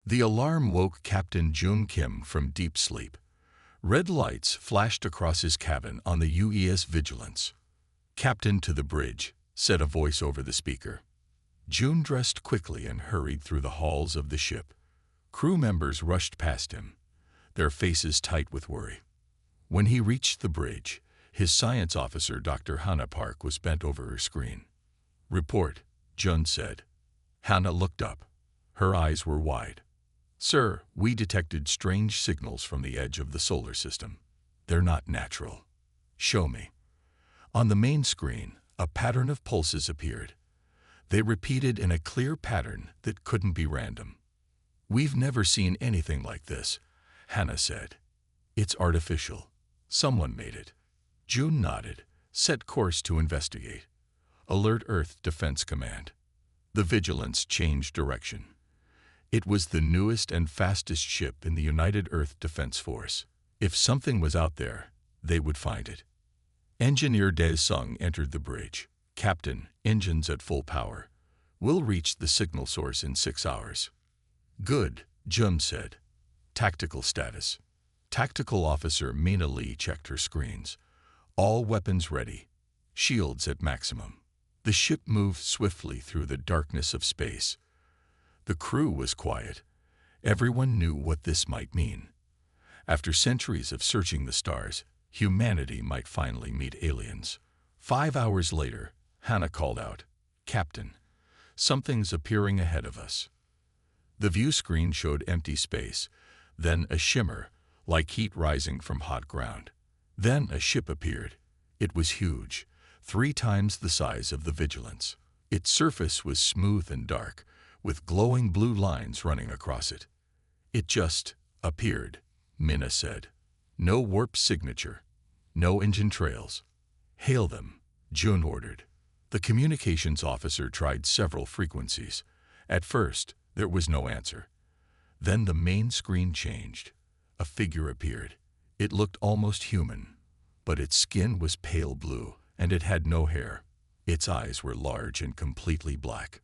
The alarm woke Captain Jun Kim from deep sleep. Red lights flashed across his cabin on the UES Vigilance. "Captain, to the bridge," said a voice over the speaker. Jun dressed quickly and hurried through the halls of the ship. Crew members rushed past him, their faces tight with worry. When he reached the bridge, his science officer, Dr. Hannah Park, was bent over her screen. "Report," Jun said. Hannah looked up. Her eyes were wide. "Sir, we detected strange signals from the edge of the solar system. They're not natural." "Show me." On the main screen, a pattern of pulses appeared. They repeated in a clear pattern that couldn't be random. "We've never seen anything like this," Hannah said. "It's artificial. Someone made it." Jun nodded. "Set course to investigate. Alert Earth Defense Command." The Vigilance changed direction. It was the newest and fastest ship in the United Earth Defense Force. If something was out there, they would find it. Engineer Dae Sung entered the bridge. "Captain, engines at full power. We'll reach the signal source in 6 hours." "Good," Jun said. "Tactical status." Tactical Officer Mina Lee checked her screens. "All weapons ready. Shields at maximum." The ship moved swiftly through the darkness of space. The crew was quiet. Everyone knew what this might mean. After centuries of searching the stars, humanity might finally meet aliens. 5 hours later, Hannah called out, "Captain, something's appearing ahead of us." The view screen showed empty space, then a shimmer, like heat rising from hot ground. Then a ship appeared. It was huge, 3 times the size of the Vigilance. Its surface was smooth and dark, with glowing blue lines running across it. "It just appeared," Mina said. "No warp signature, no engine trails." "Hail them," Jun ordered. The communications officer tried several frequencies. At first, there was no answer. Then the main screen changed. A figure appeared. It looked almost human, but its skin was pale blue, and it had no hair. Its eyes were large and completely black.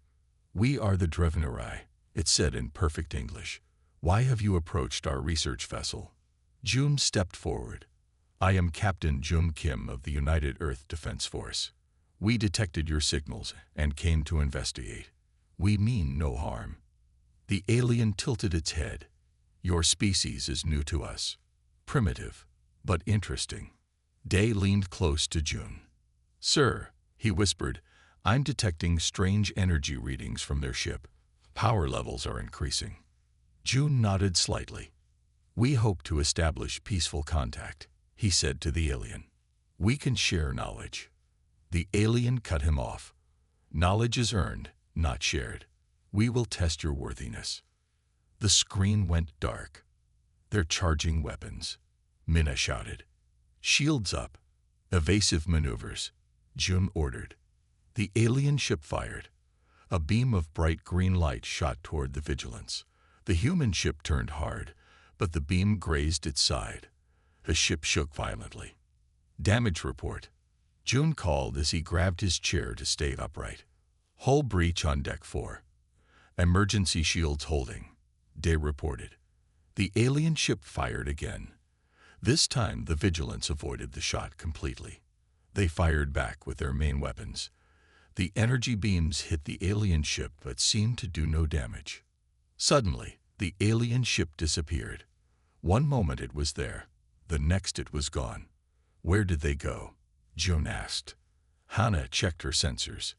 "We are the Drevnerai," it said in perfect English. "Why have you approached our research vessel?" Jun stepped forward. "I am Captain Jun Kim of the United Earth Defense Force. We detected your signals and came to investigate. We mean no harm." The alien tilted its head. "Your species is new to us. Primitive, but interesting." Dae leaned close to Jun. "Sir," he whispered, "I'm detecting strange energy readings from their ship. Power levels are increasing." Jun nodded slightly. "We hope to establish peaceful contact," he said to the alien. "We can share knowledge." The alien cut him off. "Knowledge is earned, not shared. We will test your worthiness." The screen went dark. "They're charging weapons," Mina shouted. "Shields up." "Evasive maneuvers," Jun ordered. The alien ship fired. A beam of bright green light shot toward the Vigilance. The human ship turned hard, but the beam grazed its side. The ship shook violently. "Damage report," Jun called as he grabbed his chair to stay upright. "Hull breach on deck 4. Emergency shields holding," Dae reported. The alien ship fired again. This time the Vigilance avoided the shot completely. They fired back with their main weapons. The energy beams hit the alien ship but seemed to do no damage. Suddenly, the alien ship disappeared. One moment it was there, the next it was gone. "Where did they go?" Jun asked. Hannah checked her sensors.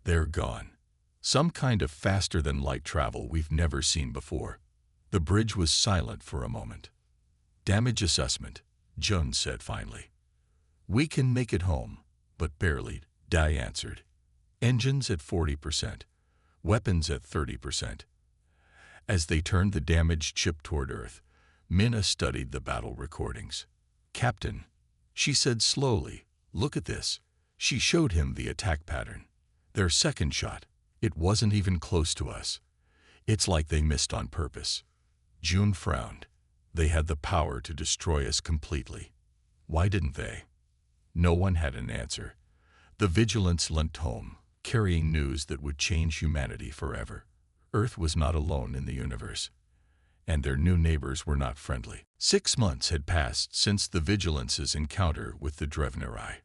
"They're gone. Some kind of faster-than-light travel we've never seen before." The bridge was silent for a moment. "Damage assessment," Jun said finally. "We can make it home, but barely," Dae answered. "Engines at 40%, weapons at 30%. As they turned the damaged ship toward Earth, Mina studied the battle recordings. "Captain," she said slowly, "look at this." She showed him the attack pattern. "Their second shot. It wasn't even close to us. It's like they missed on purpose." Jun frowned. They had the power to destroy us completely. Why didn't they? No one had an answer. The Vigilance limped home, carrying news that would change humanity forever. Earth was not alone in the universe. and their new neighbors were not friendly. 6 months had passed since the Vigilance's encounter with the Drevnerai.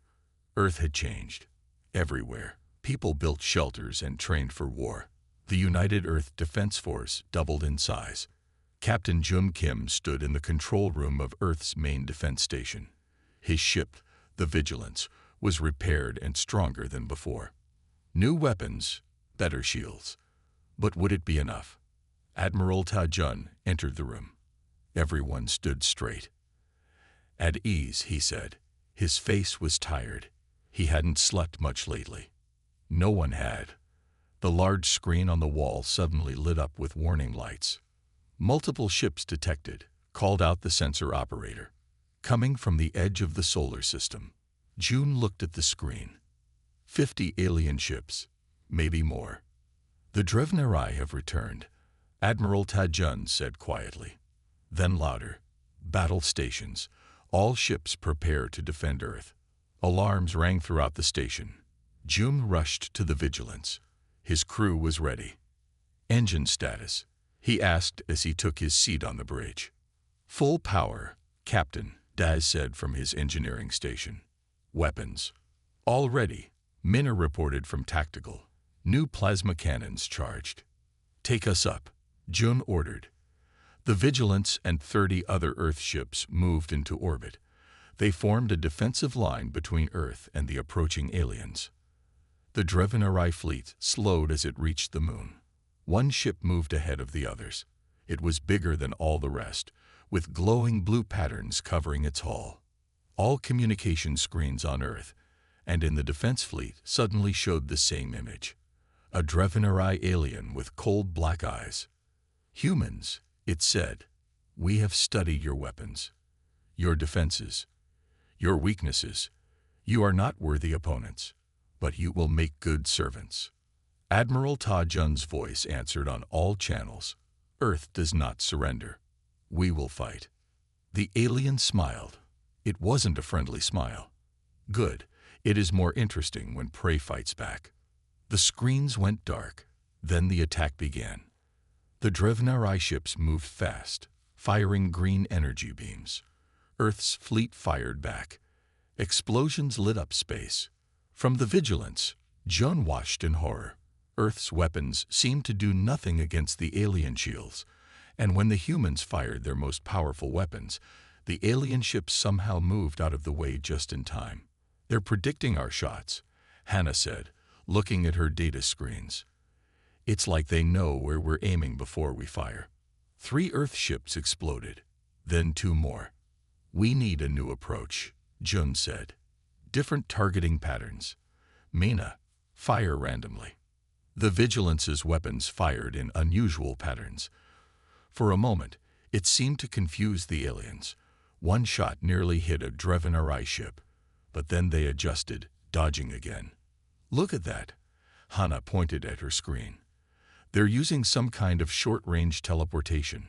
Earth had changed. Everywhere, people built shelters and trained for war. The United Earth Defense Force doubled in size. Captain Jum Kim stood in the control room of Earth's main defense station. His ship, the Vigilance, was repaired and stronger than before. New weapons, better shields. But would it be enough? Admiral Ta Jun entered the room. Everyone stood straight. At ease, he said. His face was tired. He hadn't slept much lately. No one had. The large screen on the wall suddenly lit up with warning lights. Multiple ships detected, called out the sensor operator. Coming from the edge of the solar system. June looked at the screen. 50 alien ships, maybe more. The Drevnerai have returned, Admiral Ta Jun said quietly. Then louder. Battle stations. All ships prepare to defend Earth. Alarms rang throughout the station. June rushed to the Vigilance. His crew was ready. Engine status, he asked as he took his seat on the bridge. Full power, Captain, Daz said from his engineering station. Weapons. All ready, Minna reported from Tactical. New plasma cannons charged. Take us up, Jun ordered. The Vigilance and 30 other Earth ships moved into orbit. They formed a defensive line between Earth and the approaching aliens. The Drevnerai fleet slowed as it reached the moon. One ship moved ahead of the others. It was bigger than all the rest, with glowing blue patterns covering its hull. All communication screens on Earth and in the defense fleet suddenly showed the same image. A Drevnerai alien with cold black eyes. Humans, it said, we have studied your weapons, your defenses, your weaknesses. You are not worthy opponents, but you will make good servants. Admiral Ta Jun's voice answered on all channels. Earth does not surrender. We will fight. The alien smiled. It wasn't a friendly smile. Good. It is more interesting when prey fights back. The screens went dark. Then the attack began. The Drevnerai ships moved fast, firing green energy beams. Earth's fleet fired back. Explosions lit up space. From the Vigilance, Jun watched in horror. Earth's weapons seemed to do nothing against the alien shields, and when the humans fired their most powerful weapons, the alien ships somehow moved out of the way just in time. They're predicting our shots, Hannah said, looking at her data screens. It's like they know where we're aiming before we fire. 3 Earth ships exploded, then 2 more. We need a new approach, Jun said. Different targeting patterns. Mina, fire randomly. The Vigilance's weapons fired in unusual patterns. For a moment, it seemed to confuse the aliens. One shot nearly hit a Drevnerai ship, but then they adjusted, dodging again. Look at that, Hannah pointed at her screen. They're using some kind of short-range teleportation.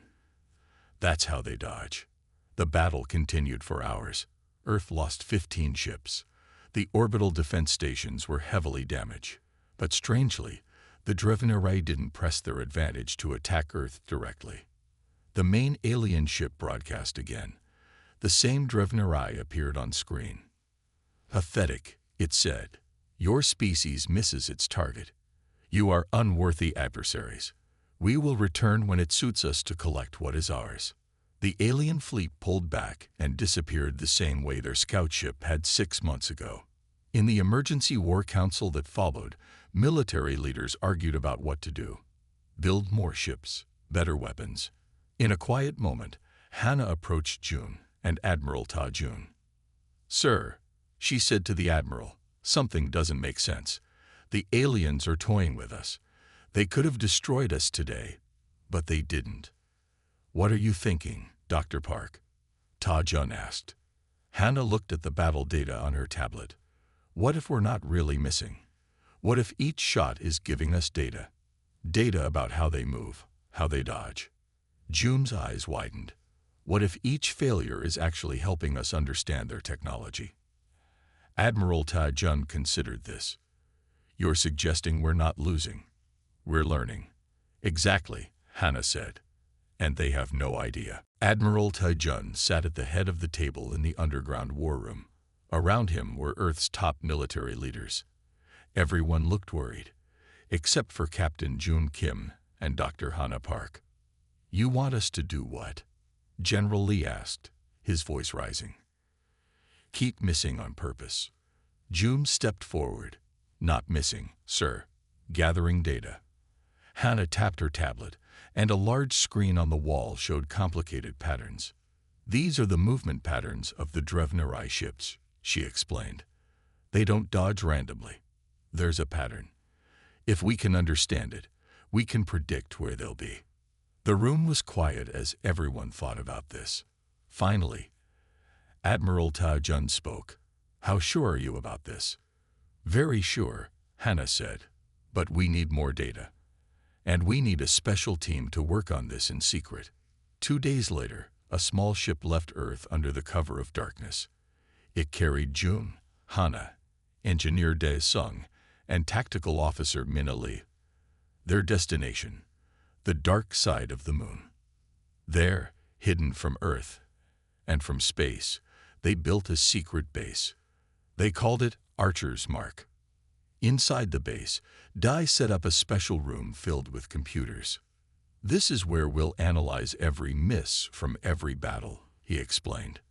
That's how they dodge. The battle continued for hours. Earth lost 15 ships. The orbital defense stations were heavily damaged. But strangely, the Drevnerai didn't press their advantage to attack Earth directly. The main alien ship broadcast again. The same Drevnerai appeared on screen. Pathetic, it said. Your species misses its target. You are unworthy adversaries. We will return when it suits us to collect what is ours. The alien fleet pulled back and disappeared the same way their scout ship had 6 months ago. In the emergency war council that followed, military leaders argued about what to do. Build more ships, better weapons. In a quiet moment, Hannah approached Jun and Admiral Ta Jun. Sir, she said to the Admiral, something doesn't make sense. The aliens are toying with us. They could have destroyed us today, but they didn't. What are you thinking, Dr. Park? Ta Jun asked. Hannah looked at the battle data on her tablet. What if we're not really missing? What if each shot is giving us data? Data about how they move, how they dodge. Jun's eyes widened. What if each failure is actually helping us understand their technology? Admiral Ta Jun considered this. You're suggesting we're not losing. We're learning. Exactly, Hannah said. and they have no idea. Admiral Tai-jun sat at the head of the table in the underground war room. Around him were Earth's top military leaders. Everyone looked worried, except for Captain Jun Kim and Dr. Hana Park. "You want us to do what?" General Lee asked, his voice rising. "Keep missing on purpose." Jun stepped forward. "Not missing, sir. Gathering data." Hana tapped her tablet, and a large screen on the wall showed complicated patterns. "These are the movement patterns of the Drevnarai ships," she explained. "They don't dodge randomly. There's a pattern. If we can understand it, we can predict where they'll be." The room was quiet as everyone thought about this. Finally, Admiral Ta-jun spoke. "How sure are you about this?" "Very sure," Hana said. "But we need more data. And we need a special team to work on this in secret." 2 days later, a small ship left Earth under the cover of darkness. It carried Jun, Hana, Engineer Dae-sung, and Tactical Officer Min Lee. Their destination, the dark side of the moon. There, hidden from Earth and from space, they built a secret base. They called it Archer's Mark. Inside the base, Dae set up a special room filled with computers. "This is where we'll analyze every miss from every battle," he explained.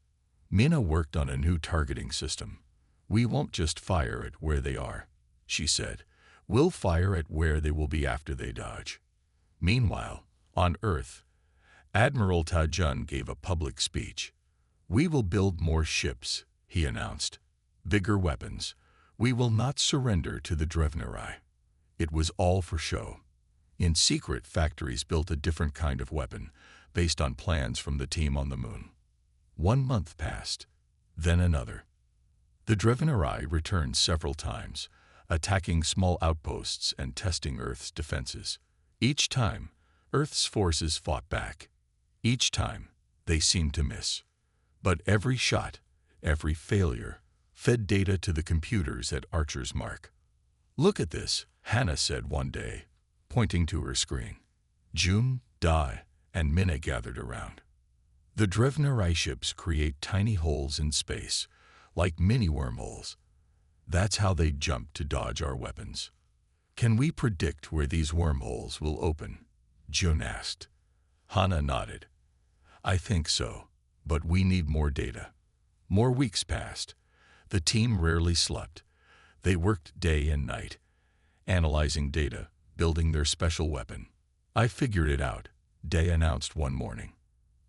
"Mina worked on a new targeting system. We won't just fire at where they are," she said. "We'll fire at where they will be after they dodge." Meanwhile, on Earth, Admiral Ta-jun gave a public speech. "We will build more ships," he announced. "Bigger weapons. We will not surrender to the Drevnarai." It was all for show. In secret, factories built a different kind of weapon, based on plans from the team on the moon. 1 month passed, then another. The Drevnarai returned several times, attacking small outposts and testing Earth's defenses. Each time, Earth's forces fought back. Each time, they seemed to miss. But every shot, every failure, fed data to the computers at Archer's Mark. "Look at this," Hana said one day, pointing to her screen. Jun, Dae, and Minna gathered around. "The Drevnarai ships create tiny holes in space, like mini wormholes. That's how they jump to dodge our weapons." "Can we predict where these wormholes will open?" Jun asked. Hana nodded. "I think so, but we need more data." More weeks passed. The team rarely slept. They worked day and night, analyzing data, building their special weapon. "I figured it out," Dae announced one morning.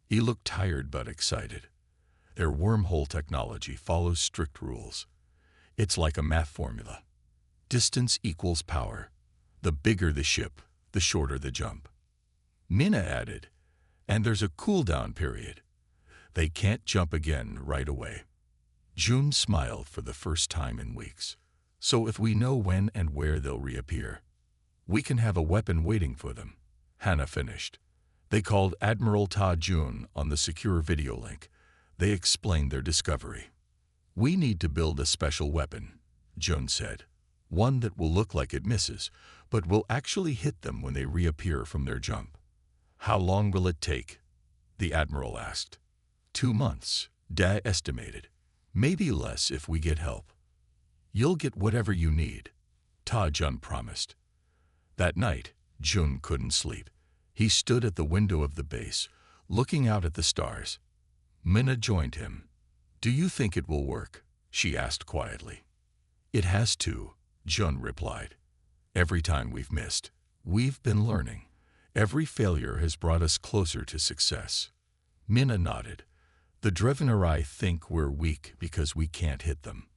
He looked tired but excited. "Their wormhole technology follows strict rules. It's like a math formula. Distance equals power. The bigger the ship, the shorter the jump." Minna added, "And there's a cooldown period. They can't jump again right away." Jun smiled for the first time in weeks. "So if we know when and where they'll reappear, we can have a weapon waiting for them," Hana finished. They called Admiral Ta-jun on the secure video link. They explained their discovery. "We need to build a special weapon," Jun said. "One that will look like it misses, but will actually hit them when they reappear from their jump." "How long will it take?" the Admiral asked. 2 months, Dae estimated. "Maybe less if we get help." "You'll get whatever you need," Ta-jun promised. That night, Jun couldn't sleep. He stood at the window of the base, looking out at the stars. Minna joined him. "Do you think it will work?" she asked quietly. "It has to," Jun replied. "Every time we've missed, we've been learning. Every failure has brought us closer to success." Minna nodded. "The Drevnarai think we're weak because we can't hit them."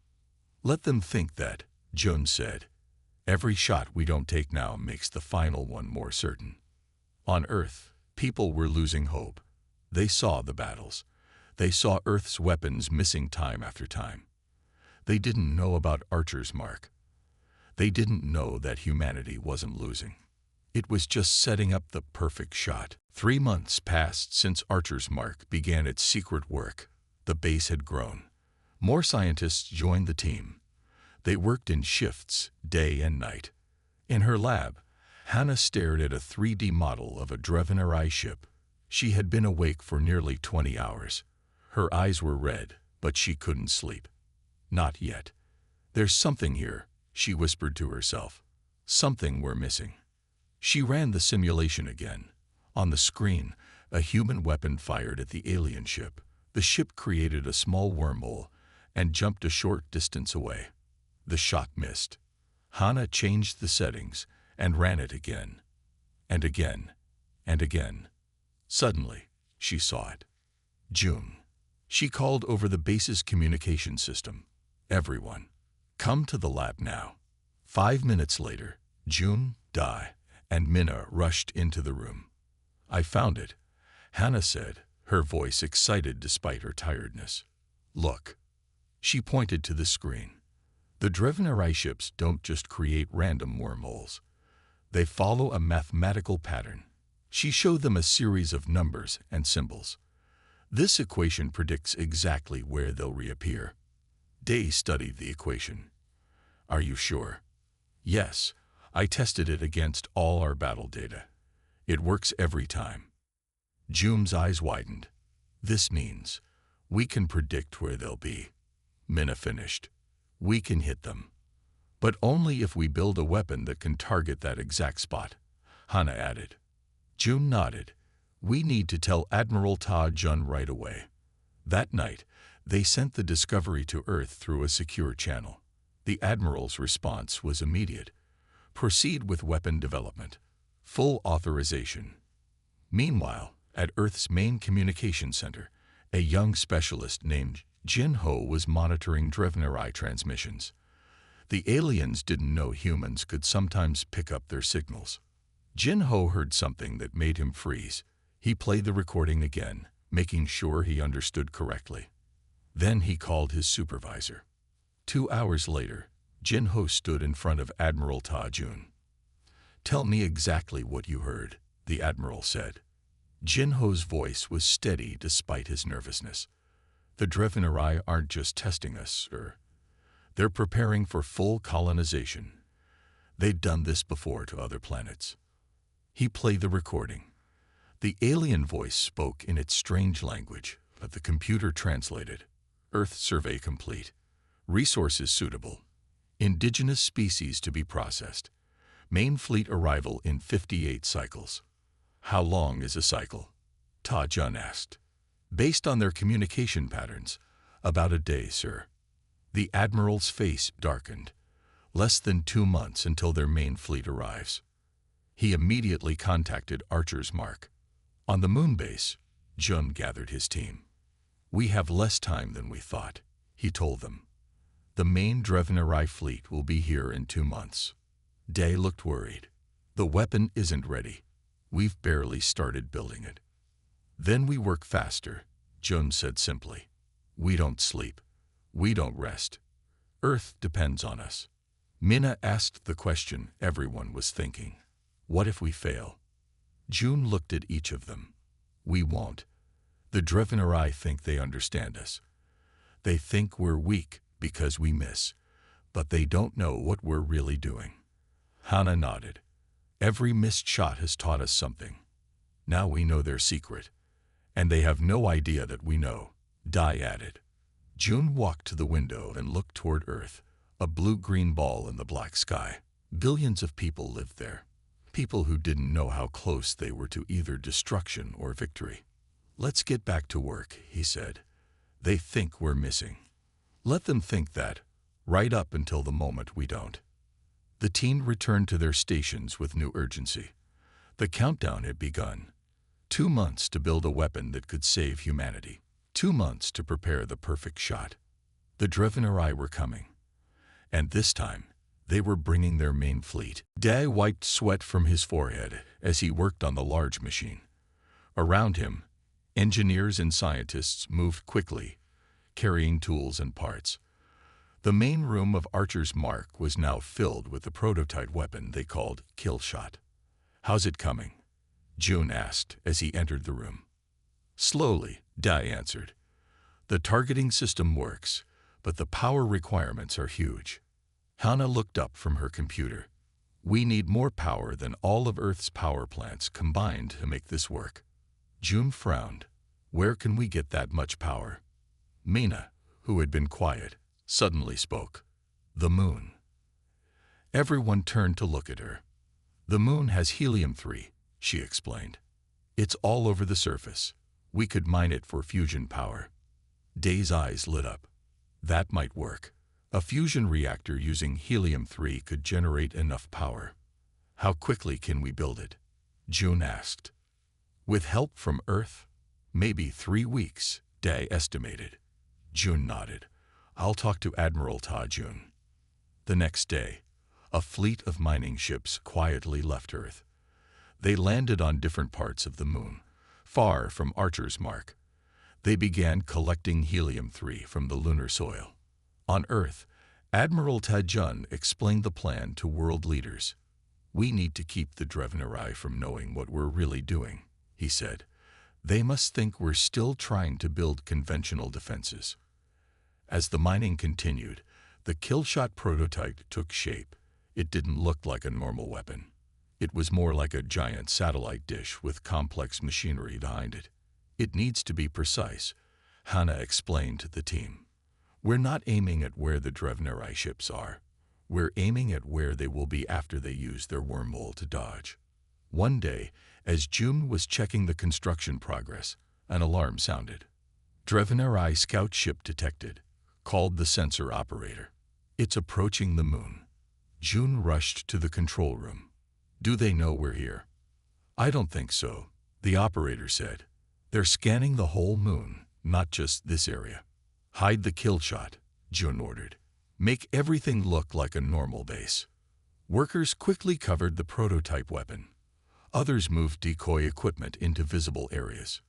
"Let them think that," Jun said. "Every shot we don't take now makes the final one more certain." On Earth, people were losing hope. They saw the battles. They saw Earth's weapons missing time after time. They didn't know about Archer's Mark. They didn't know that humanity wasn't losing. It was just setting up the perfect shot. 3 months passed since Archer's Mark began its secret work. The base had grown. More scientists joined the team. They worked in shifts, day and night. In her lab, Hana stared at a 3D model of a Drevnarai ship. She had been awake for nearly 20 hours. Her eyes were red, but she couldn't sleep. Not yet. There's something here, she whispered to herself. Something we're missing. She ran the simulation again. On the screen, a human weapon fired at the alien ship. The ship created a small wormhole and jumped a short distance away. The shot missed. Hannah changed the settings and ran it again. And again. And again. Suddenly, she saw it. June. She called over the base's communication system. Everyone, come to the lab now. 5 minutes later, June, Dai, and Minna rushed into the room. I found it, Hannah said, her voice excited despite her tiredness. Look. She pointed to the screen. The Drevnarai ships don't just create random wormholes. They follow a mathematical pattern. She showed them a series of numbers and symbols. This equation predicts exactly where they'll reappear. Day studied the equation. Are you sure? Yes, I tested it against all our battle data. It works every time. June's eyes widened. This means we can predict where they'll be. Minna finished. We can hit them. But only if we build a weapon that can target that exact spot, Hannah added. June nodded. We need to tell Admiral Ta Jun right away. That night, they sent the Discovery to Earth through a secure channel. The Admiral's response was immediate. Proceed with weapon development. Full authorization. Meanwhile, at Earth's main communication center, a young specialist named Jin Ho was monitoring Drevnarai transmissions. The aliens didn't know humans could sometimes pick up their signals. Jin Ho heard something that made him freeze. He played the recording again, making sure he understood correctly. Then he called his supervisor. 2 hours later, Jin Ho stood in front of Admiral Ta Jun. Tell me exactly what you heard, the Admiral said. Jin Ho's voice was steady despite his nervousness. The Drevnarai aren't just testing us, sir. They're preparing for full colonization. They'd done this before to other planets. He played the recording. The alien voice spoke in its strange language, but the computer translated. Earth survey complete. Resources suitable. Indigenous species to be processed. Main fleet arrival in 58 cycles. How long is a cycle? Ta Jun asked. Based on their communication patterns, about a day, sir. The Admiral's face darkened. Less than 2 months until their main fleet arrives. He immediately contacted Archer's Mark. On the moon base, Jun gathered his team. We have less time than we thought, he told them. The main Drevnarai fleet will be here in 2 months. Day looked worried. The weapon isn't ready. We've barely started building it. Then we work faster, Jun said simply. We don't sleep. We don't rest. Earth depends on us. Minna asked the question everyone was thinking. What if we fail? June looked at each of them. We won't. The Drevnarai think they understand us. They think we're weak because we miss, but they don't know what we're really doing. Hannah nodded. Every missed shot has taught us something. Now we know their secret, and they have no idea that we know, Dai added. June walked to the window and looked toward Earth, a blue-green ball in the black sky. Billions of people lived there. People who didn't know how close they were to either destruction or victory. Let's get back to work, he said. They think we're missing. Let them think that, right up until the moment we don't. The team returned to their stations with new urgency. The countdown had begun. 2 months to build a weapon that could save humanity. 2 months to prepare the perfect shot. The Drevnarai were coming. And this time, they were bringing their main fleet. Dai wiped sweat from his forehead as he worked on the large machine. Around him, engineers and scientists moved quickly, carrying tools and parts. The main room of Archer's Mark was now filled with the prototype weapon they called Killshot. How's it coming? June asked as he entered the room. Slowly, Dai answered. The targeting system works, but the power requirements are huge. Hannah looked up from her computer. We need more power than all of Earth's power plants combined to make this work. June frowned. Where can we get that much power? Mina, who had been quiet, suddenly spoke. The moon. Everyone turned to look at her. The moon has helium-3, she explained. It's all over the surface. We could mine it for fusion power. Day's eyes lit up. That might work. A fusion reactor using helium-3 could generate enough power. How quickly can we build it? June asked. With help from Earth? Maybe 3 weeks, Day estimated. June nodded. I'll talk to Admiral Ta Jun. The next day, a fleet of mining ships quietly left Earth. They landed on different parts of the moon, far from Archer's mark. They began collecting helium-3 from the lunar soil. On Earth, Admiral Ta Jun explained the plan to world leaders. We need to keep the Drevnarai from knowing what we're really doing, he said. They must think we're still trying to build conventional defenses. As the mining continued, the Killshot prototype took shape. It didn't look like a normal weapon. It was more like a giant satellite dish with complex machinery behind it. It needs to be precise, Hannah explained to the team. We're not aiming at where the Drevnarai ships are. We're aiming at where they will be after they use their wormhole to dodge. One day, as June was checking the construction progress, an alarm sounded. Drevnarai scout ship detected, called the sensor operator. It's approaching the moon. June rushed to the control room. Do they know we're here? I don't think so, the operator said. They're scanning the whole moon, not just this area. Hide the Killshot, June ordered. Make everything look like a normal base. Workers quickly covered the prototype weapon. Others moved decoy equipment into visible areas.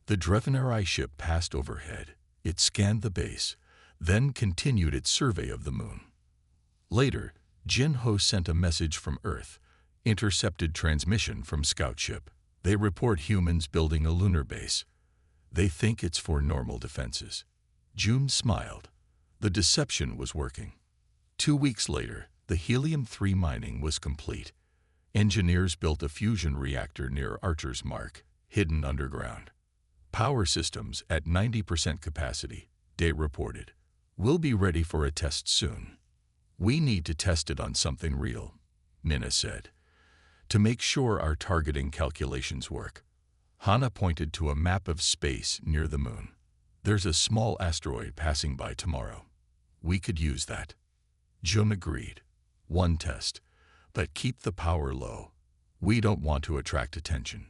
The Drevnarai ship passed overhead. It scanned the base, then continued its survey of the moon. Later, Jin Ho sent a message from Earth, intercepted transmission from scout ship. They report humans building a lunar base. They think it's for normal defenses. June smiled. The deception was working. 2 weeks later, the helium-3 mining was complete. Engineers built a fusion reactor near Archer's mark, hidden underground. Power systems at 90% capacity, Day reported. We'll be ready for a test soon. We need to test it on something real, Mina said, to make sure our targeting calculations work. Hannah pointed to a map of space near the moon. There's a small asteroid passing by tomorrow. We could use that. June agreed. One test, but keep the power low. We don't want to attract attention.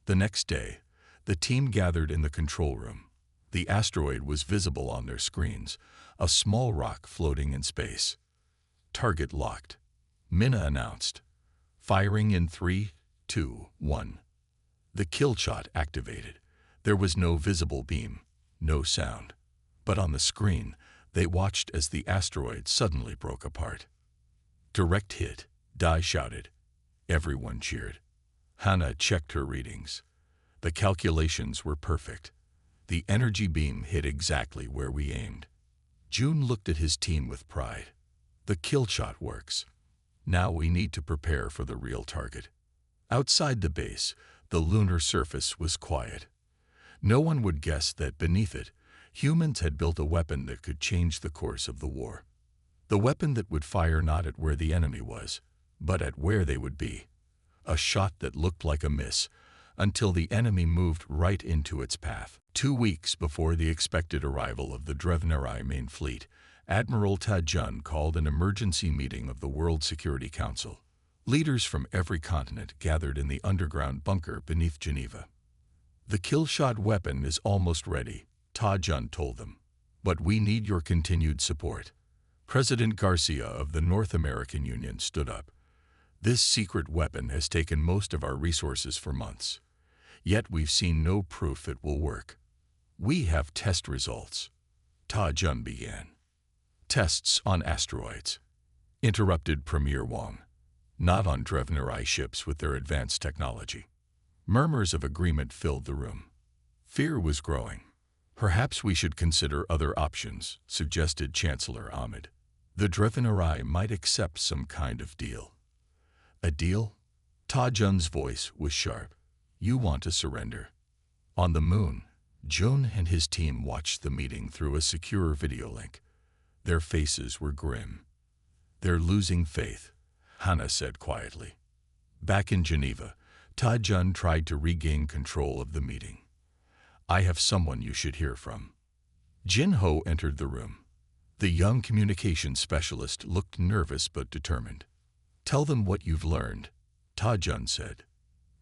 The next day, the team gathered in the control room. The asteroid was visible on their screens, a small rock floating in space. Target locked. Mina announced. Firing in 3, 2, 1. The Killshot activated. There was no visible beam, no sound. But on the screen, they watched as the asteroid suddenly broke apart. Direct hit, Dai shouted. Everyone cheered. Hannah checked her readings. The calculations were perfect. The energy beam hit exactly where we aimed. June looked at his team with pride. The Killshot works. Now we need to prepare for the real target. Outside the base, the lunar surface was quiet. No one would guess that beneath it, humans had built a weapon that could change the course of the war. The weapon that would fire not at where the enemy was, but at where they would be. A shot that looked like a miss, until the enemy moved right into its path. 2 weeks before the expected arrival of the Drevnarai main fleet, Admiral Ta Jun called an emergency meeting of the World Security Council. Leaders from every continent gathered in the underground bunker beneath Geneva. The Killshot weapon is almost ready, Ta Jun told them. But we need your continued support. President Garcia of the North American Union stood up. This secret weapon has taken most of our resources for months. Yet we've seen no proof it will work. We have test results. Ta Jun began. Tests on asteroids. Interrupted Premier Wang. Not on Drevnarai ships with their advanced technology. Murmurs of agreement filled the room. Fear was growing. Perhaps we should consider other options, suggested Chancellor Ahmed. The Drevnarai might accept some kind of deal. A deal? Ta Jun's voice was sharp. You want to surrender. On the moon, Jun and his team watched the meeting through a secure video link. Their faces were grim. They're losing faith, Hannah said quietly. Back in Geneva, Ta-Jun tried to regain control of the meeting. I have someone you should hear from. Jin-Ho entered the room. The young communications specialist looked nervous but determined. Tell them what you've learned, Ta-Jun said.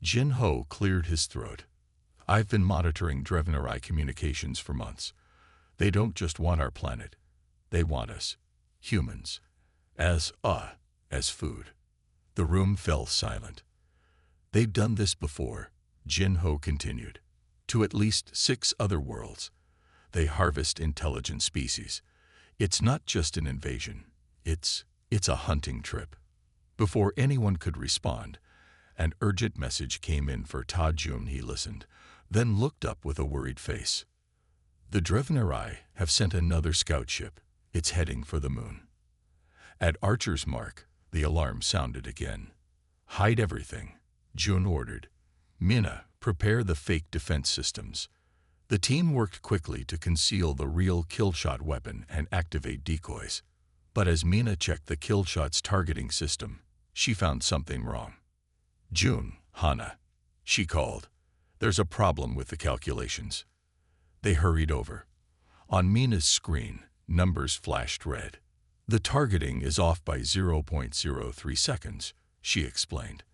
Jin-Ho cleared his throat. I've been monitoring Drevnarai communications for months. They don't just want our planet. They want us, humans, as food. The room fell silent. They've done this before, Jin-Ho continued, to at least 6 other worlds. They harvest intelligent species. It's not just an invasion. It's a hunting trip. Before anyone could respond, an urgent message came in for Ta-Jun. He listened, then looked up with a worried face. The Drevnarai have sent another scout ship. It's heading for the moon. At Archer's mark, the alarm sounded again. Hide everything, Jun ordered. Mina, prepare the fake defense systems. The team worked quickly to conceal the real Killshot weapon and activate decoys. But as Mina checked the Killshot's targeting system, she found something wrong. Jun, Hannah, she called. There's a problem with the calculations. They hurried over. On Mina's screen, numbers flashed red. The targeting is off by 0.03 seconds, she explained.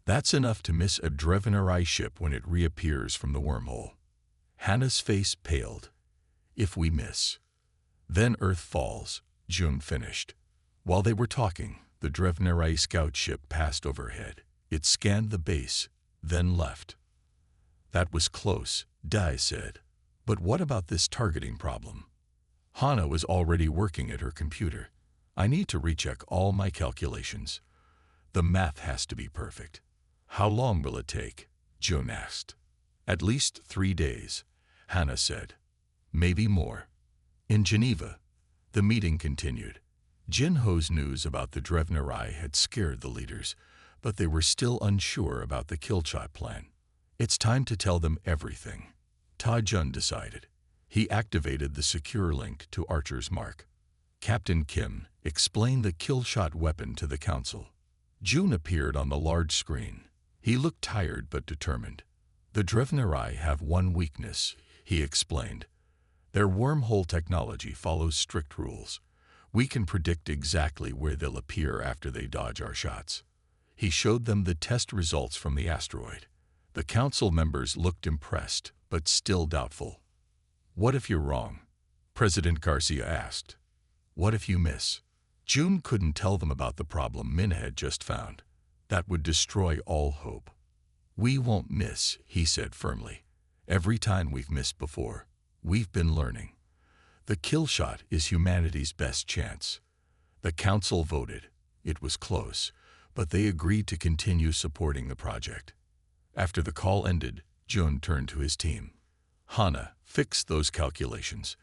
That's enough to miss a Drevnarai ship when it reappears from the wormhole. Hannah's face paled. If we miss, then Earth falls, Jun finished. While they were talking, the Drevnarai scout ship passed overhead. It scanned the base, then left. That was close, Dai said. But what about this targeting problem? Hannah was already working at her computer. I need to recheck all my calculations. The math has to be perfect. How long will it take? Jun asked. At least 3 days, Hannah said. Maybe more. In Geneva, the meeting continued. Jin-Ho's news about the Drevnarai had scared the leaders, but they were still unsure about the Killshot plan. It's time to tell them everything, Ta-Jun decided. He activated the secure link to Archer's mark. Captain Kim explained the Killshot weapon to the council. Jun appeared on the large screen. He looked tired but determined. The Drevnarai have one weakness, he explained. Their wormhole technology follows strict rules. We can predict exactly where they'll appear after they dodge our shots. He showed them the test results from the asteroid. The council members looked impressed, but still doubtful. What if you're wrong? President Garcia asked. What if you miss? Jun couldn't tell them about the problem Min had just found. That would destroy all hope. We won't miss, he said firmly. Every time we've missed before, we've been learning. The Killshot is humanity's best chance. The council voted. It was close, but they agreed to continue supporting the project. After the call ended, Jun turned to his team. Hannah, fix those calculations.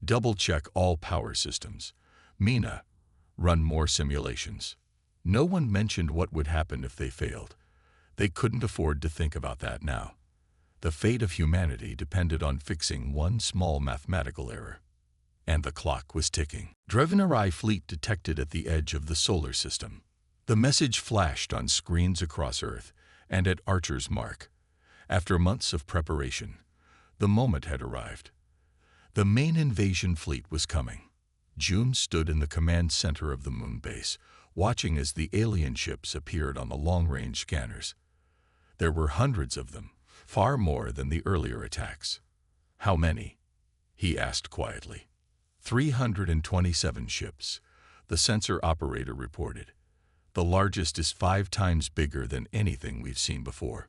Double-check all power systems. Mina, run more simulations. No one mentioned what would happen if they failed. They couldn't afford to think about that now. The fate of humanity depended on fixing one small mathematical error. And the clock was ticking. Drevnarai fleet detected at the edge of the solar system. The message flashed on screens across Earth and at Archer's mark. After months of preparation, the moment had arrived. The main invasion fleet was coming. Jun stood in the command center of the moon base, watching as the alien ships appeared on the long-range scanners. There were hundreds of them, far more than the earlier attacks. How many? He asked quietly. 327 ships, the sensor operator reported. The largest is 5 times bigger than anything we've seen before.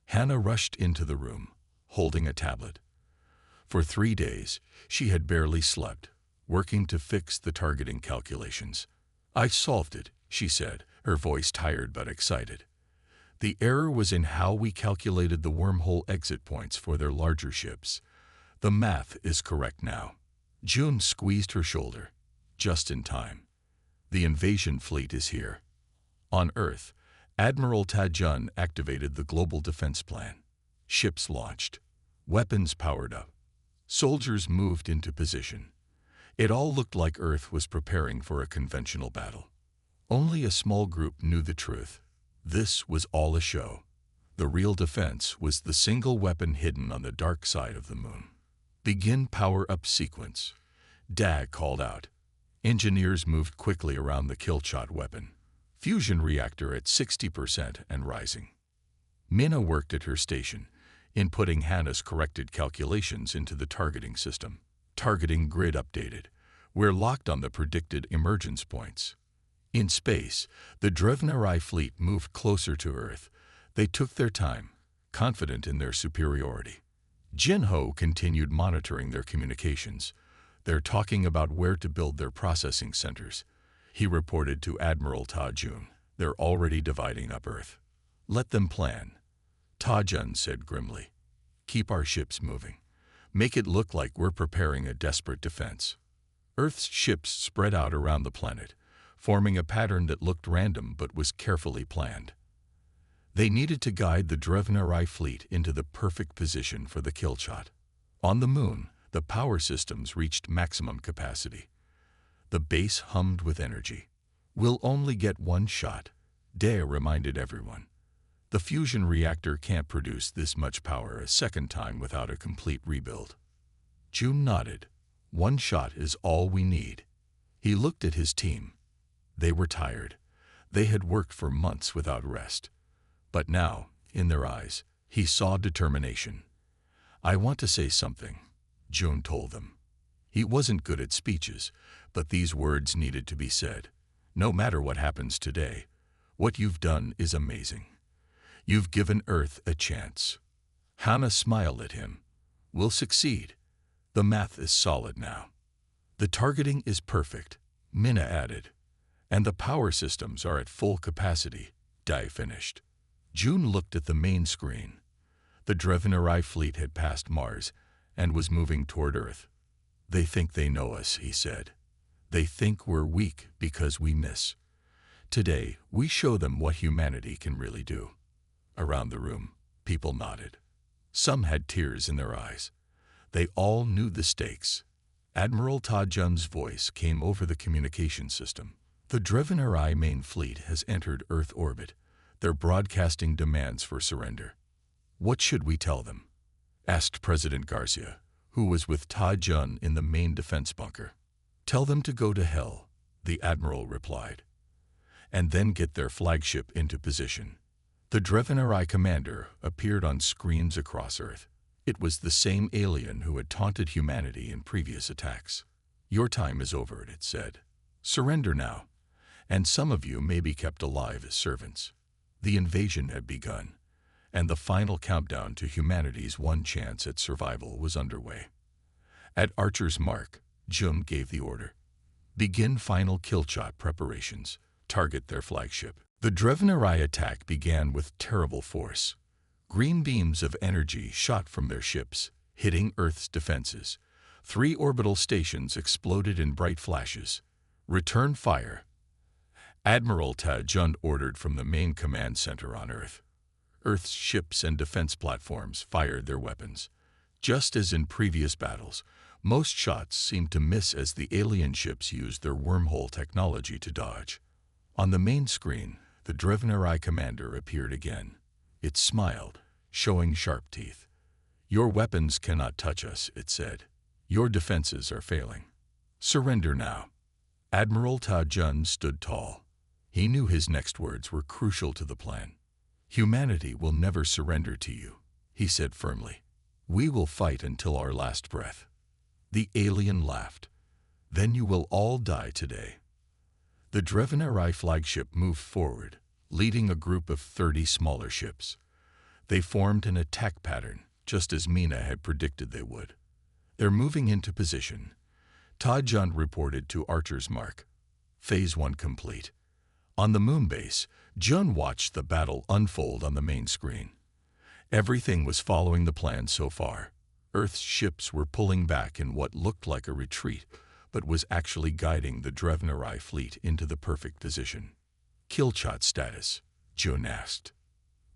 Hannah rushed into the room, holding a tablet. For 3 days, she had barely slept, working to fix the targeting calculations. I solved it, she said, her voice tired but excited. The error was in how we calculated the wormhole exit points for their larger ships. The math is correct now. Jun squeezed her shoulder. Just in time. The invasion fleet is here. On Earth, Admiral Ta-Jun activated the Global Defense Plan. Ships launched. Weapons powered up. Soldiers moved into position. It all looked like Earth was preparing for a conventional battle. Only a small group knew the truth. This was all a show. The real defense was the single weapon hidden on the dark side of the moon. Begin power-up sequence. Dag called out. Engineers moved quickly around the Killshot weapon. Fusion reactor at 60% and rising. Minna worked at her station, inputting Hannah's corrected calculations into the targeting system. Targeting grid updated. We're locked on the predicted emergence points. In space, the Drevnarai fleet moved closer to Earth. They took their time, confident in their superiority. Jinho continued monitoring their communications. They're talking about where to build their processing centers. He reported to Admiral Ta-Jun. They're already dividing up Earth. Let them plan. Ta-Jun said grimly. Keep our ships moving. Make it look like we're preparing a desperate defense. Earth's ships spread out around the planet, forming a pattern that looked random but was carefully planned. They needed to guide the Drevnarai fleet into the perfect position for the Killshot. On the moon, the power systems reached maximum capacity. The base hummed with energy. We'll only get one shot, Dea reminded everyone. The fusion reactor can't produce this much power a second time without a complete rebuild. Jun nodded. One shot is all we need. He looked at his team. They were tired. They had worked for months without rest. But now, in their eyes, he saw determination. I want to say something, Jun told them. He wasn't good at speeches, but these words needed to be said. No matter what happens today, what you've done is amazing. You've given Earth a chance. Hannah smiled at him. We'll succeed. The math is solid now. The targeting is perfect, Minna added. And the power systems are at full capacity, Dai finished. Jun looked at the main screen. The Drevnarai fleet had passed Mars and was moving toward Earth. They think they know us, he said. They think we're weak because we miss. Today, we show them what humanity can really do. Around the room, people nodded. Some had tears in their eyes. They all knew the stakes. Admiral Ta-Jun's voice came over the communication system. The Drevnarai main fleet has entered Earth orbit. They're broadcasting demands for surrender. What should we tell them? Asked President Garcia, who was with Ta-Jun in the main defense bunker. Tell them to go to hell, the admiral replied. And then get their flagship into position. The Drevnarai commander appeared on screens across Earth. It was the same alien who had taunted humanity in previous attacks. Your time is over, it said. Surrender now, and some of you may be kept alive as servants. The invasion had begun, and the final countdown to humanity's one chance at survival was underway. At Archer's mark, Jun gave the order. Begin final Killshot preparations. Target their flagship. The Drevnarai attack began with terrible force. Green beams of energy shot from their ships, hitting Earth's defenses. 3 orbital stations exploded in bright flashes. Return fire. Admiral Ta-Jun ordered from the main command center on Earth. Earth's ships and defense platforms fired their weapons. Just as in previous battles, most shots seemed to miss as the alien ships used their wormhole technology to dodge. On the main screen, the Drevnarai commander appeared again. It smiled, showing sharp teeth. Your weapons cannot touch us, it said. Your defenses are failing. Surrender now. Admiral Ta-Jun stood tall. He knew his next words were crucial to the plan. Humanity will never surrender to you, he said firmly. We will fight until our last breath. The alien laughed. Then you will all die today. The Drevnarai flagship moved forward, leading a group of 30 smaller ships. They formed an attack pattern, just as Minna had predicted they would. They're moving into position. Ta-Jun reported to Archer's mark. Phase 1 complete. On the moon base, Jun watched the battle unfold on the main screen. Everything was following the plan so far. Earth's ships were pulling back in what looked like a retreat, but was actually guiding the Drevnarai fleet into the perfect position. Killshot status. Jun asked.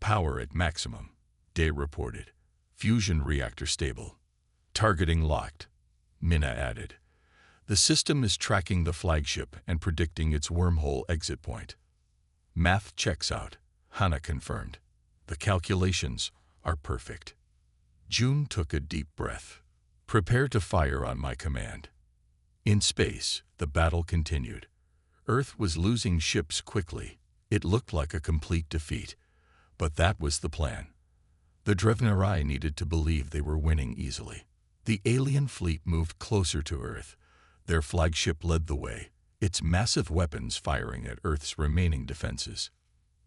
Power at maximum, Day reported. Fusion reactor stable. Targeting locked, Minna added. The system is tracking the flagship and predicting its wormhole exit point. Math checks out, Hana confirmed. The calculations are perfect. Jun took a deep breath. Prepare to fire on my command. In space, the battle continued. Earth was losing ships quickly. It looked like a complete defeat. But that was the plan. The Drevnarai needed to believe they were winning easily. The alien fleet moved closer to Earth. Their flagship led the way, its massive weapons firing at Earth's remaining defenses.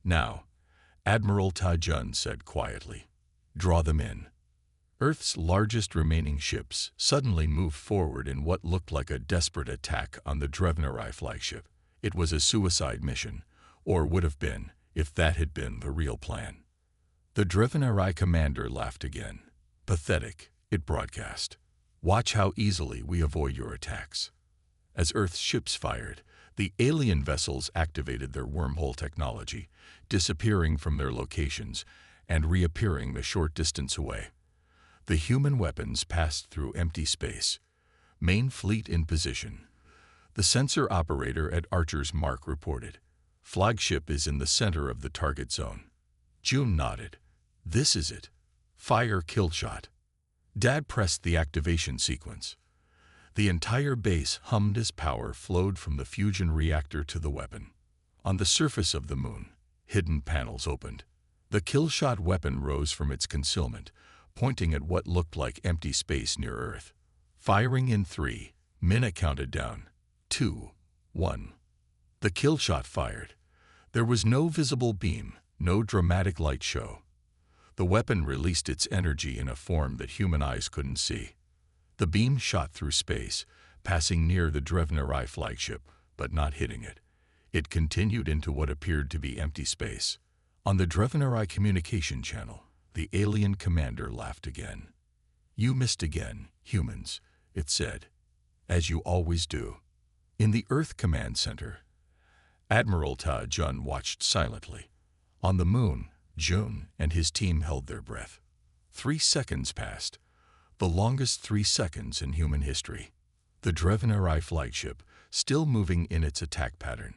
Now, Admiral Ta Jun said quietly, draw them in. Earth's largest remaining ships suddenly moved forward in what looked like a desperate attack on the Drevnarai flagship. It was a suicide mission, or would have been, if that had been the real plan. The Drevnarai commander laughed again. Pathetic, it broadcast. Watch how easily we avoid your attacks. As Earth's ships fired, the alien vessels activated their wormhole technology, disappearing from their locations and reappearing a short distance away. The human weapons passed through empty space. Main fleet in position. The sensor operator at Archer's Mark reported. Flagship is in the center of the target zone. Jun nodded. This is it. Fire Killshot. Dad pressed the activation sequence. The entire base hummed as power flowed from the fusion reactor to the weapon. On the surface of the moon, hidden panels opened. The Killshot weapon rose from its concealment, pointing at what looked like empty space near Earth. Firing in 3, Minna counted down. 2, 1. The Killshot fired. There was no visible beam, no dramatic light show. The weapon released its energy in a form that human eyes couldn't see. The beam shot through space, passing near the Drevnarai flagship, but not hitting it. It continued into what appeared to be empty space. On the Drevnarai communication channel, the alien commander laughed again. You missed again, humans, it said, as you always do. In the Earth Command Center, Admiral Ta Jun watched silently. On the moon, Jun and his team held their breath. 3 seconds passed, the longest 3 seconds in human history. The Drevnarai flagship, still moving in its attack pattern,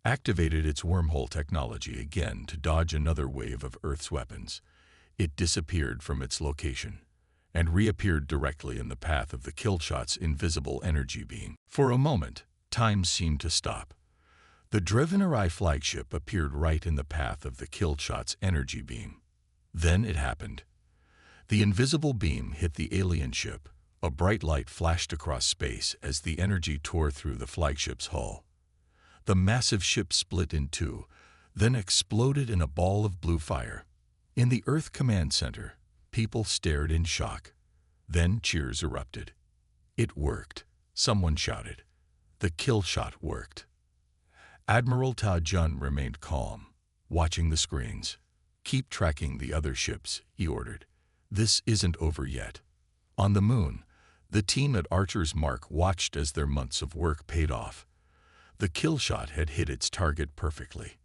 activated its wormhole technology again to dodge another wave of Earth's weapons. It disappeared from its location and reappeared directly in the path of the Killshot's invisible energy beam. For a moment, time seemed to stop. The Drevnarai flagship appeared right in the path of the Killshot's energy beam. Then it happened. The invisible beam hit the alien ship. A bright light flashed across space as the energy tore through the flagship's hull. The massive ship split in 2, then exploded in a ball of blue fire. In the Earth Command Center, people stared in shock. Then cheers erupted. It worked, someone shouted. The Killshot worked. Admiral Ta Jun remained calm, watching the screens. Keep tracking the other ships, he ordered. This isn't over yet. On the moon, the team at Archer's Mark watched as their months of work paid off. The Killshot had hit its target perfectly.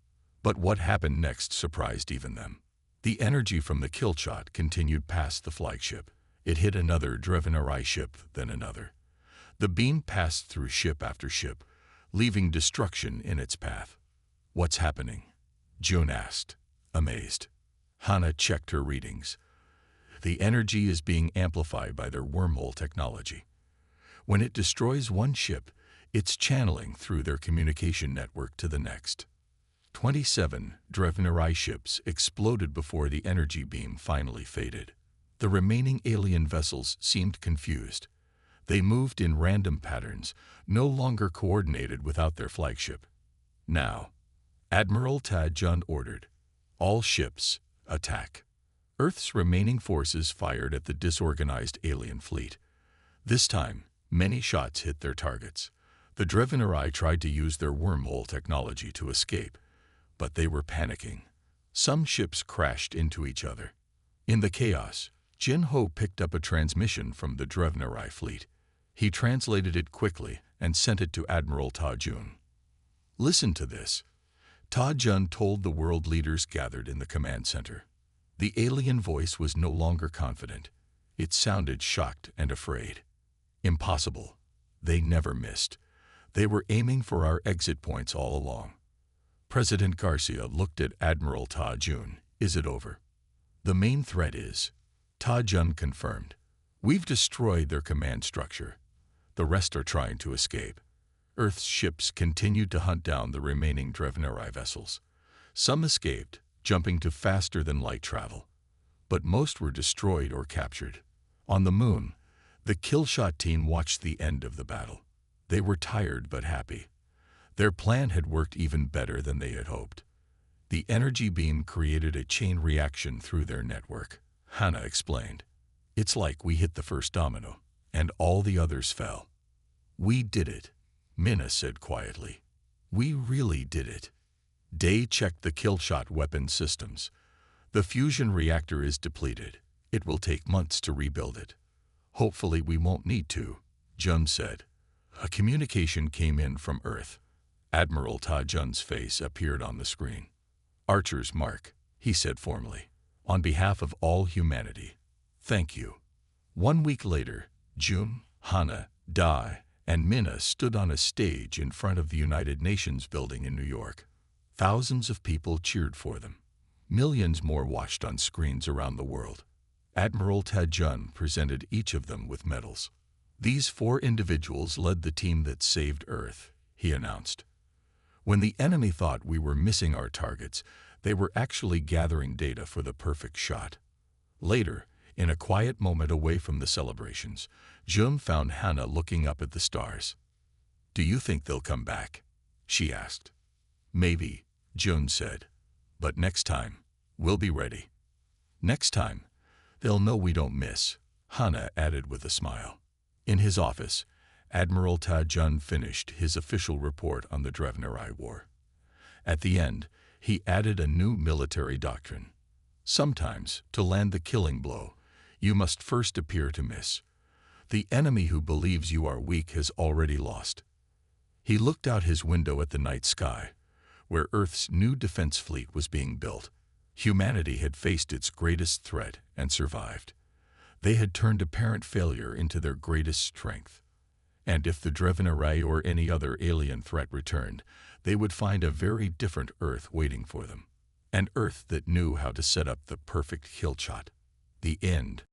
But what happened next surprised even them. The energy from the Killshot continued past the flagship. It hit another Drevnarai ship, then another. The beam passed through ship after ship, leaving destruction in its path. What's happening? Jun asked, amazed. Hana checked her readings. The energy is being amplified by their wormhole technology. When it destroys one ship, it's channeling through their communication network to the next. 27 Drevnarai ships exploded before the energy beam finally faded. The remaining alien vessels seemed confused. They moved in random patterns, no longer coordinated without their flagship. Now, Admiral Ta Jun ordered, all ships, attack. Earth's remaining forces fired at the disorganized alien fleet. This time, many shots hit their targets. The Drevnarai tried to use their wormhole technology to escape, but they were panicking. Some ships crashed into each other. In the chaos, Jin Ho picked up a transmission from the Drevnarai fleet. He translated it quickly and sent it to Admiral Ta Jun. Listen to this. Ta Jun told the world leaders gathered in the command center. The alien voice was no longer confident. It sounded shocked and afraid. Impossible. They never missed. They were aiming for our exit points all along. President Garcia looked at Admiral Ta Jun. Is it over? The main threat is. Ta Jun confirmed. We've destroyed their command structure. The rest are trying to escape. Earth's ships continued to hunt down the remaining Drevnarai vessels. Some escaped, jumping to faster-than-light travel. But most were destroyed or captured. On the moon, the Killshot team watched the end of the battle. They were tired but happy. Their plan had worked even better than they had hoped. The energy beam created a chain reaction through their network. Hannah explained. It's like we hit the first domino, and all the others fell. We did it, Minna said quietly. We really did it. Day checked the Killshot weapon systems. The fusion reactor is depleted. It will take months to rebuild it. Hopefully we won't need to, Jun said. A communication came in from Earth. Admiral Ta Jun's face appeared on the screen. Archer's mark, he said formally. On behalf of all humanity, thank you. 1 week later, Jun, Hannah, Dai, and Minna stood on a stage in front of the United Nations building in New York. Thousands of people cheered for them. Millions more watched on screens around the world. Admiral Ta Jun presented each of them with medals. These 4 individuals led the team that saved Earth, he announced. When the enemy thought we were missing our targets, they were actually gathering data for the perfect shot. Later, in a quiet moment away from the celebrations, Jun found Hannah looking up at the stars. Do you think they'll come back? She asked. Maybe, Jun said. But next time, we'll be ready. Next time, they'll know we don't miss, Hannah added with a smile. In his office, Admiral Ta Jun finished his official report on the Drevnarai War. At the end, he added a new military doctrine. Sometimes, to land the killing blow, you must first appear to miss. The enemy who believes you are weak has already lost. He looked out his window at the night sky, where Earth's new defense fleet was being built. Humanity had faced its greatest threat and survived. They had turned apparent failure into their greatest strength. And if the Drevnarai or any other alien threat returned, they would find a very different Earth waiting for them. An Earth that knew how to set up the perfect kill shot. The end.